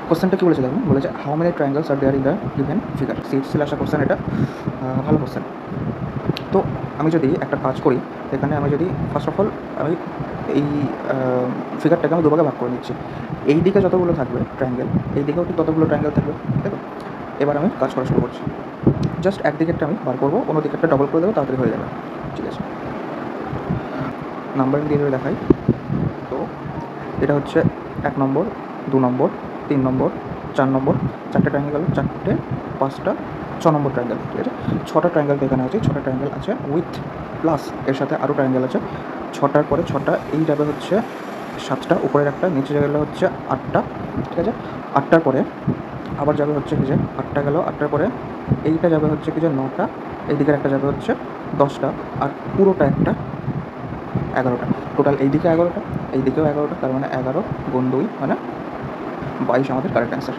কোশ্চেনটা কী বলেছে দেখুন, বলেছে how many triangles are there in the given figure. সিএসসিল আসা কোশ্চেন এটা, ভালো কোশ্চেন। তো আমি যদি একটা কাজ করি, এখানে আমি যদি ফার্স্ট অফ অল আমি এই ফিগারটাকে আমি দুভাগে ভাগ করে নিচ্ছি। এই দিকে যতগুলো থাকবে ট্রায়াঙ্গেল, এই দিকেও ঠিক ততগুলো ট্রায়াঙ্গেল থাকবে, তাই তো? এবার আমি কাজ করা শুরু করছি। জাস্ট একদিকেরটা আমি বার করবো, অন্য দিকেরটা ডবল করে দেবো, তাড়াতাড়ি হয়ে যাবে। ঠিক আছে, নাম্বারিং দিয়ে ধরে দেখাই। তো এটা হচ্ছে 1 নম্বর, 2 নম্বর, 3 নম্বর, 4 নম্বর, 4টে ট্রায়াঙ্গেল গেল, 4টে, 5টা, 6 নম্বর ট্রায়াঙ্গেল। ঠিক আছে, 6টা ট্রায়াঙ্গেল এখানে আছে, 6টা ট্রায়াঙ্গেল আছে উইথ প্লাস এর সাথে আরও ট্রায়াঙ্গেল আছে 6টার পরে 6টা, এই যাবে হচ্ছে 7টা, উপরের একটা, নিচে গেলে হচ্ছে 8টা। ঠিক আছে, 8টার পরে আবার যাবে হচ্ছে কি যে 8টা গেল, 8টার পরে এইটা যাবে হচ্ছে কি যে 9টা, এই দিকের একটা যাবে হচ্ছে 10টা, আর পুরোটা একটা 11টা। টোটাল এই দিকে 11টা, এই দিকেও 11টা, তার মানে 11 গুণ 2 মানে 22 আমাদের কারেক্ট অ্যান্সার।